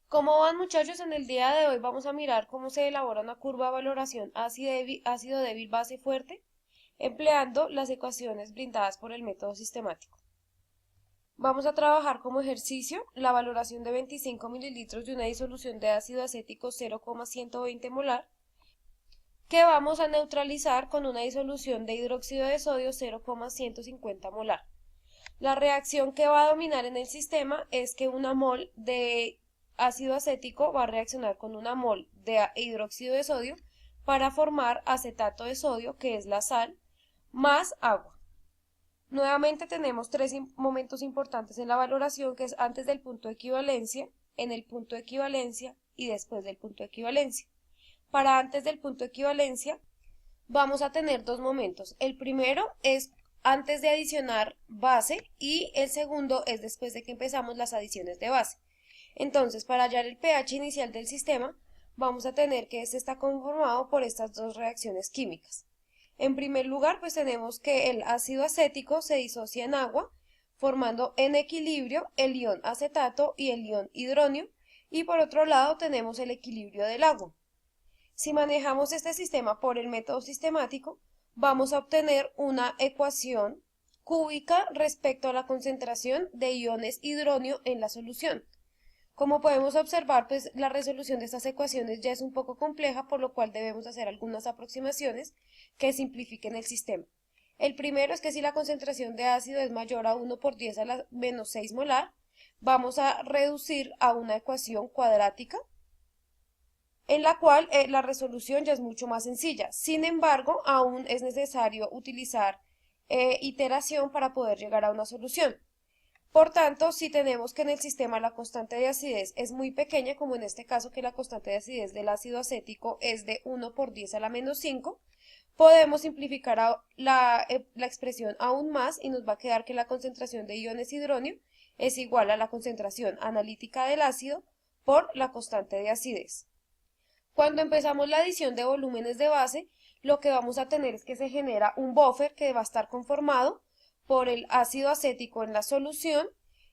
¿Cómo van muchachos? En el día de hoy vamos a mirar cómo se elabora una curva de valoración ácido débil, base fuerte, empleando las ecuaciones brindadas por el método sistemático. Vamos a trabajar como ejercicio la valoración de 25 mililitros de una disolución de ácido acético 0,120 molar, que vamos a neutralizar con una disolución de hidróxido de sodio 0,150 molar. La reacción que va a dominar en el sistema es que una mol de ácido acético va a reaccionar con una mol de hidróxido de sodio para formar acetato de sodio, que es la sal, más agua. Nuevamente tenemos tres momentos importantes en la valoración, que es antes del punto de equivalencia, en el punto de equivalencia y después del punto de equivalencia. Para antes del punto de equivalencia vamos a tener dos momentos. El primero es antes de adicionar base y el segundo es después de que empezamos las adiciones de base. Entonces, para hallar el pH inicial del sistema, vamos a tener que este está conformado por estas dos reacciones químicas. En primer lugar, pues tenemos que el ácido acético se disocia en agua, formando en equilibrio el ion acetato y el ion hidronio, y por otro lado tenemos el equilibrio del agua. Si manejamos este sistema por el método sistemático, vamos a obtener una ecuación cúbica respecto a la concentración de iones hidronio en la solución. Como podemos observar, pues la resolución de estas ecuaciones ya es un poco compleja, por lo cual debemos hacer algunas aproximaciones que simplifiquen el sistema. El primero es que si la concentración de ácido es mayor a 1 por 10 a la menos 6 molar, vamos a reducir a una ecuación cuadrática, en la cual la resolución ya es mucho más sencilla. Sin embargo, aún es necesario utilizar iteración para poder llegar a una solución. Por tanto, si tenemos que en el sistema la constante de acidez es muy pequeña, como en este caso que la constante de acidez del ácido acético es de 1 por 10 a la menos 5, podemos simplificar la expresión aún más y nos va a quedar que la concentración de iones hidronio es igual a la concentración analítica del ácido por la constante de acidez. Cuando empezamos la adición de volúmenes de base, lo que vamos a tener es que se genera un buffer que va a estar conformado por el ácido acético en la solución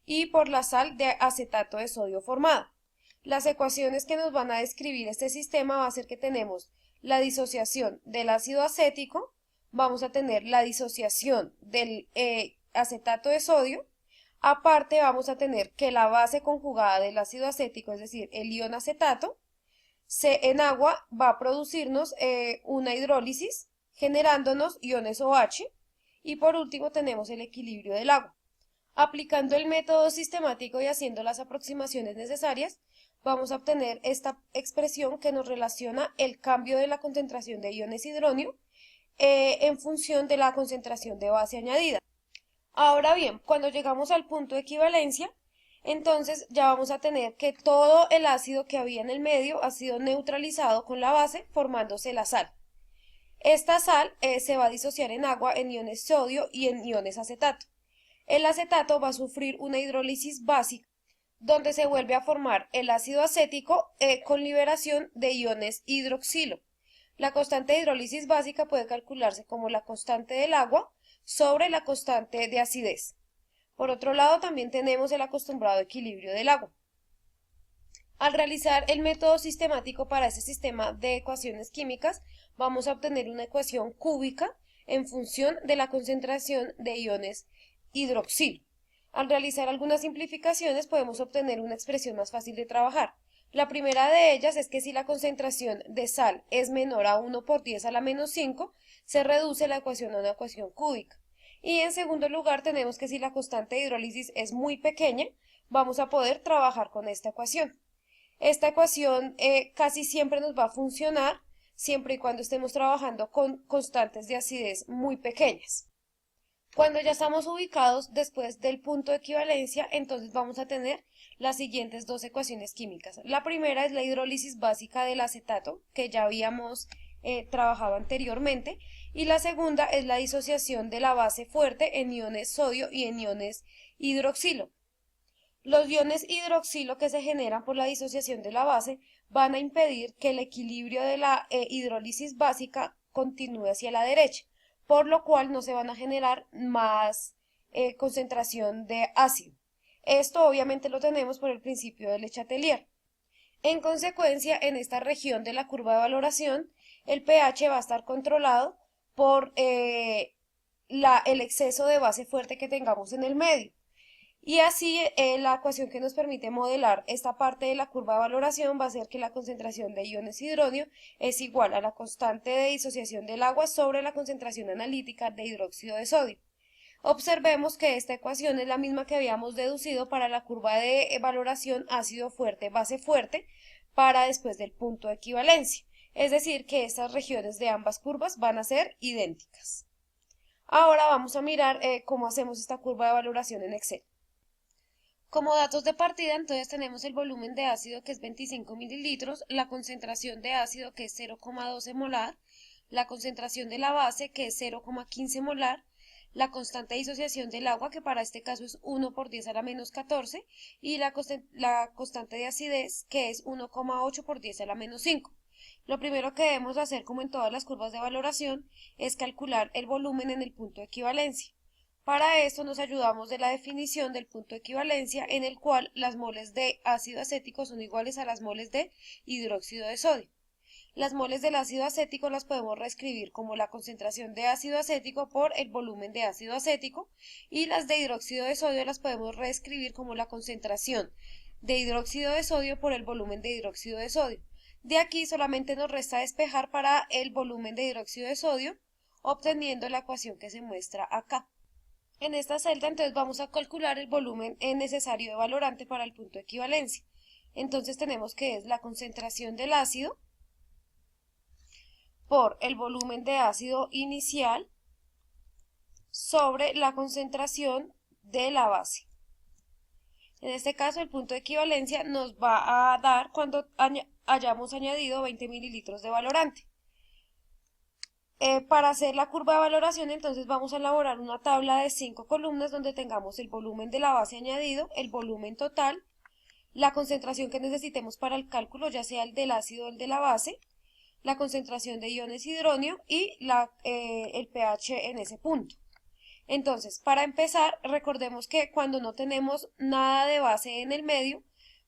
y por la sal de acetato de sodio formada. Las ecuaciones que nos van a describir este sistema va a ser que tenemos la disociación del ácido acético, vamos a tener la disociación del acetato de sodio, aparte vamos a tener que la base conjugada del ácido acético, es decir, el ion acetato, en agua va a producirnos una hidrólisis generándonos iones OH y por último tenemos el equilibrio del agua. Aplicando el método sistemático y haciendo las aproximaciones necesarias, vamos a obtener esta expresión que nos relaciona el cambio de la concentración de iones hidronio en función de la concentración de base añadida. Ahora bien, cuando llegamos al punto de equivalencia, entonces ya vamos a tener que todo el ácido que había en el medio ha sido neutralizado con la base, formándose la sal. Esta sal se va a disociar en agua en iones sodio y en iones acetato. El acetato va a sufrir una hidrólisis básica, donde se vuelve a formar el ácido acético con liberación de iones hidroxilo. La constante de hidrólisis básica puede calcularse como la constante del agua sobre la constante de acidez. Por otro lado, también tenemos el acostumbrado equilibrio del agua. Al realizar el método sistemático para este sistema de ecuaciones químicas, vamos a obtener una ecuación cúbica en función de la concentración de iones hidroxilo. Al realizar algunas simplificaciones podemos obtener una expresión más fácil de trabajar. La primera de ellas es que si la concentración de sal es menor a 1 por 10 a la menos 5, se reduce la ecuación a una ecuación cúbica. Y en segundo lugar tenemos que si la constante de hidrólisis es muy pequeña, vamos a poder trabajar con esta ecuación. Esta ecuación casi siempre nos va a funcionar siempre y cuando estemos trabajando con constantes de acidez muy pequeñas. Cuando ya estamos ubicados después del punto de equivalencia, entonces vamos a tener las siguientes dos ecuaciones químicas. La primera es la hidrólisis básica del acetato, que ya habíamos trabajado anteriormente, y la segunda es la disociación de la base fuerte en iones sodio y en iones hidroxilo. Los iones hidroxilo que se generan por la disociación de la base van a impedir que el equilibrio de la hidrólisis básica continúe hacia la derecha, por lo cual no se van a generar más concentración de ácido. Esto obviamente lo tenemos por el principio de Le Chatelier. En consecuencia, en esta región de la curva de valoración, el pH va a estar controlado por el exceso de base fuerte que tengamos en el medio. Y así la ecuación que nos permite modelar esta parte de la curva de valoración va a ser que la concentración de iones hidronio es igual a la constante de disociación del agua sobre la concentración analítica de hidróxido de sodio. Observemos que esta ecuación es la misma que habíamos deducido para la curva de valoración ácido fuerte, base fuerte, para después del punto de equivalencia. Es decir, que estas regiones de ambas curvas van a ser idénticas. Ahora vamos a mirar cómo hacemos esta curva de valoración en Excel. Como datos de partida, entonces tenemos el volumen de ácido que es 25 mililitros, la concentración de ácido que es 0,12 molar, la concentración de la base que es 0,15 molar, la constante de disociación del agua que para este caso es 1 por 10 a la menos 14 y la constante de acidez que es 1,8 por 10 a la menos 5. Lo primero que debemos hacer, como en todas las curvas de valoración, es calcular el volumen en el punto de equivalencia. Para esto nos ayudamos de la definición del punto de equivalencia en el cual las moles de ácido acético son iguales a las moles de hidróxido de sodio. Las moles del ácido acético las podemos reescribir como la concentración de ácido acético por el volumen de ácido acético y las de hidróxido de sodio las podemos reescribir como la concentración de hidróxido de sodio por el volumen de hidróxido de sodio. De aquí solamente nos resta despejar para el volumen de hidróxido de sodio, obteniendo la ecuación que se muestra acá. En esta celda entonces vamos a calcular el volumen necesario de valorante para el punto de equivalencia. Entonces tenemos que es la concentración del ácido por el volumen de ácido inicial sobre la concentración de la base. En este caso el punto de equivalencia nos va a dar cuando hayamos añadido 20 mililitros de valorante. Para hacer la curva de valoración, entonces vamos a elaborar una tabla de 5 columnas donde tengamos el volumen de la base añadido, el volumen total, la concentración que necesitemos para el cálculo, ya sea el del ácido o el de la base, la concentración de iones hidronio y el pH en ese punto. Entonces, para empezar, recordemos que cuando no tenemos nada de base en el medio,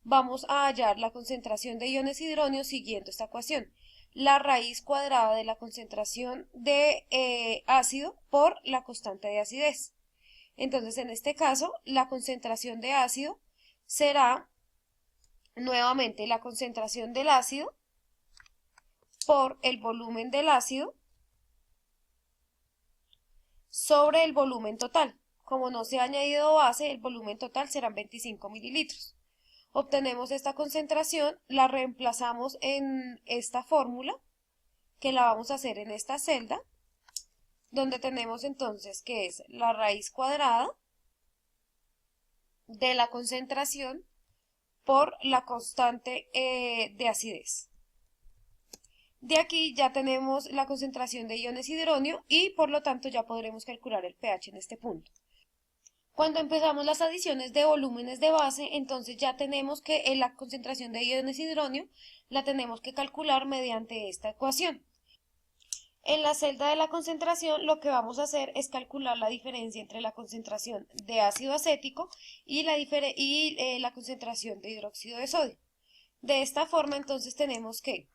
vamos a hallar la concentración de iones hidronio siguiendo esta ecuación. La raíz cuadrada de la concentración de ácido por la constante de acidez. Entonces, en este caso, la concentración de ácido será nuevamente la concentración del ácido por el volumen del ácido sobre el volumen total. Como no se ha añadido base, el volumen total serán 25 mililitros. Obtenemos esta concentración, la reemplazamos en esta fórmula, que la vamos a hacer en esta celda, donde tenemos entonces que es la raíz cuadrada de la concentración por la constante de acidez. De aquí ya tenemos la concentración de iones hidronio y por lo tanto ya podremos calcular el pH en este punto. Cuando empezamos las adiciones de volúmenes de base, entonces ya tenemos que la concentración de iones hidronio la tenemos que calcular mediante esta ecuación. En la celda de la concentración lo que vamos a hacer es calcular la diferencia entre la concentración de ácido acético y la concentración de hidróxido de sodio. De esta forma entonces tenemos que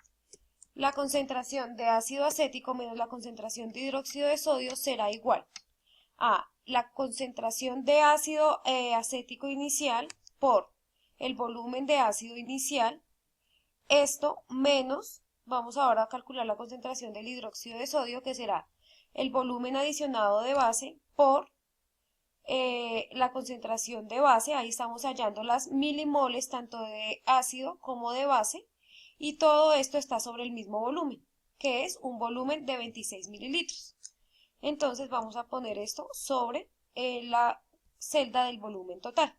la concentración de ácido acético menos la concentración de hidróxido de sodio será igual a la concentración de ácido acético inicial por el volumen de ácido inicial, esto menos, vamos ahora a calcular la concentración del hidróxido de sodio, que será el volumen adicionado de base por la concentración de base, ahí estamos hallando las milimoles tanto de ácido como de base, y todo esto está sobre el mismo volumen, que es un volumen de 26 mililitros. Entonces vamos a poner esto sobre la celda del volumen total.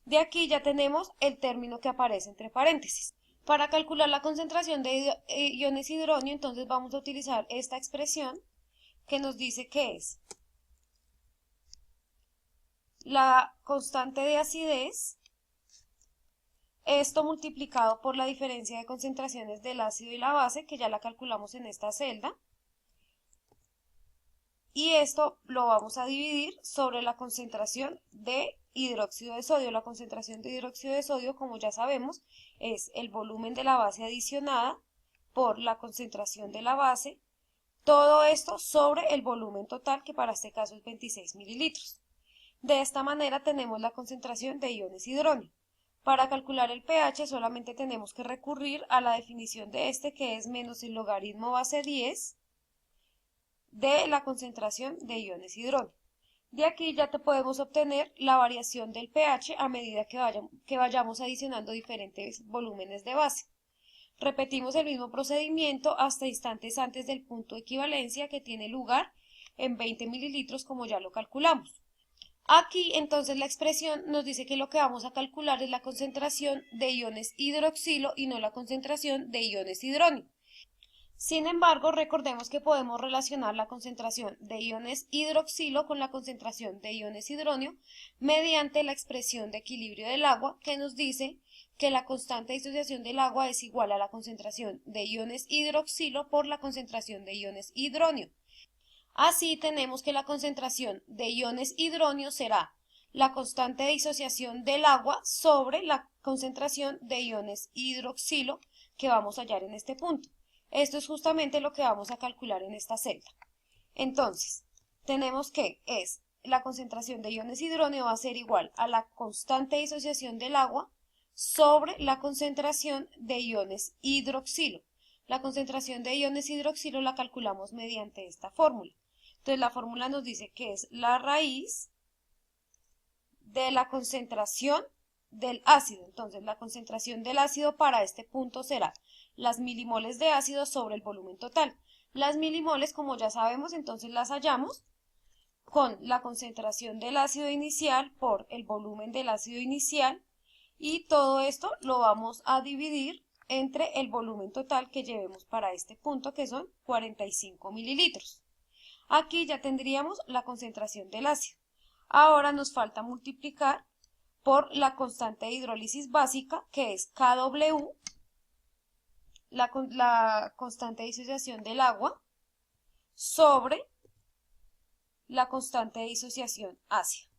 De aquí ya tenemos el término que aparece entre paréntesis. Para calcular la concentración de iones hidronio, entonces vamos a utilizar esta expresión que nos dice que es la constante de acidez, esto multiplicado por la diferencia de concentraciones del ácido y la base, que ya la calculamos en esta celda, y esto lo vamos a dividir sobre la concentración de hidróxido de sodio. La concentración de hidróxido de sodio, como ya sabemos, es el volumen de la base adicionada por la concentración de la base, todo esto sobre el volumen total, que para este caso es 26 mililitros. De esta manera tenemos la concentración de iones hidróneo. Para calcular el pH solamente tenemos que recurrir a la definición de este, que es menos el logaritmo base 10 de la concentración de iones hidróneo. De aquí ya te podemos obtener la variación del pH a medida que vayamos adicionando diferentes volúmenes de base. Repetimos el mismo procedimiento hasta instantes antes del punto de equivalencia, que tiene lugar en 20 mililitros, como ya lo calculamos. Aquí entonces la expresión nos dice que lo que vamos a calcular es la concentración de iones hidroxilo y no la concentración de iones hidróneo. Sin embargo, recordemos que podemos relacionar la concentración de iones hidroxilo con la concentración de iones hidróneo mediante la expresión de equilibrio del agua, que nos dice que la constante de disociación del agua es igual a la concentración de iones hidroxilo por la concentración de iones hidróneo. Así tenemos que la concentración de iones hidróneo será la constante de disociación del agua sobre la concentración de iones hidroxilo que vamos a hallar en este punto. Esto es justamente lo que vamos a calcular en esta celda. Entonces, tenemos que la concentración de iones hidróneo va a ser igual a la constante de disociación del agua sobre la concentración de iones hidroxilo. La concentración de iones hidroxilo la calculamos mediante esta fórmula. Entonces la fórmula nos dice que es la raíz de la concentración del ácido. Entonces la concentración del ácido para este punto será las milimoles de ácido sobre el volumen total. Las milimoles, como ya sabemos, entonces las hallamos con la concentración del ácido inicial por el volumen del ácido inicial, y todo esto lo vamos a dividir entre el volumen total que llevemos para este punto, que son 45 mililitros. Aquí ya tendríamos la concentración del ácido. Ahora nos falta multiplicar por la constante de hidrólisis básica, que es Kw, la constante de disociación del agua, sobre la constante de disociación ácida.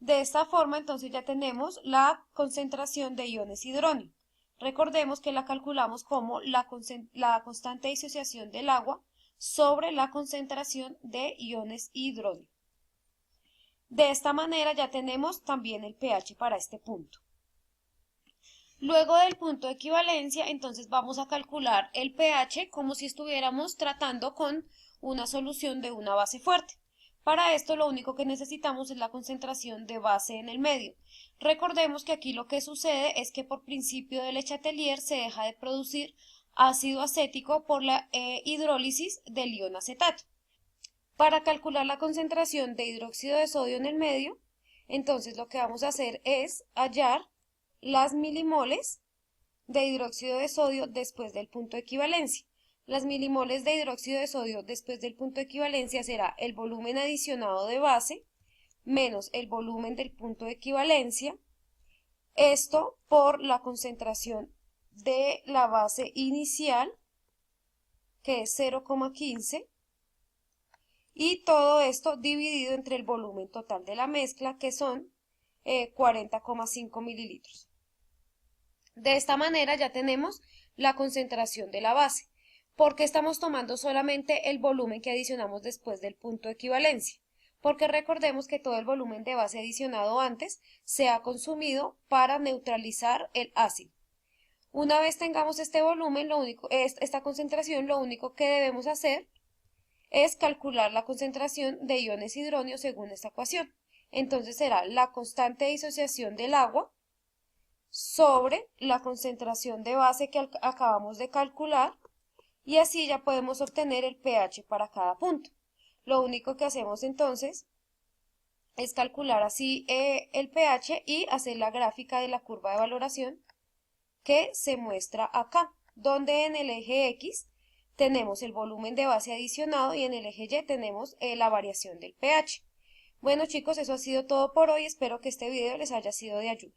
De esta forma, entonces ya tenemos la concentración de iones hidróneo. Recordemos que la calculamos como la constante de disociación del agua sobre la concentración de iones hidróneo. De esta manera ya tenemos también el pH para este punto. Luego del punto de equivalencia, entonces vamos a calcular el pH como si estuviéramos tratando con una solución de una base fuerte. Para esto lo único que necesitamos es la concentración de base en el medio. Recordemos que aquí lo que sucede es que por principio de Le Chatelier se deja de producir ácido acético por la hidrólisis del ion acetato. Para calcular la concentración de hidróxido de sodio en el medio, entonces lo que vamos a hacer es hallar las milimoles de hidróxido de sodio después del punto de equivalencia. Las milimoles de hidróxido de sodio después del punto de equivalencia será el volumen adicionado de base menos el volumen del punto de equivalencia, esto por la concentración de la base inicial, que es 0,15, y todo esto dividido entre el volumen total de la mezcla, que son 40,5 mililitros. De esta manera ya tenemos la concentración de la base. ¿Por qué estamos tomando solamente el volumen que adicionamos después del punto de equivalencia? Porque recordemos que todo el volumen de base adicionado antes se ha consumido para neutralizar el ácido. Una vez tengamos este volumen, esta concentración, lo único que debemos hacer es calcular la concentración de iones hidróneo según esta ecuación. Entonces será la constante de disociación del agua sobre la concentración de base que acabamos de calcular, y así ya podemos obtener el pH para cada punto. Lo único que hacemos entonces es calcular así el pH y hacer la gráfica de la curva de valoración que se muestra acá, donde en el eje X tenemos el volumen de base adicionado y en el eje Y tenemos la variación del pH. Bueno chicos, eso ha sido todo por hoy. Espero que este video les haya sido de ayuda.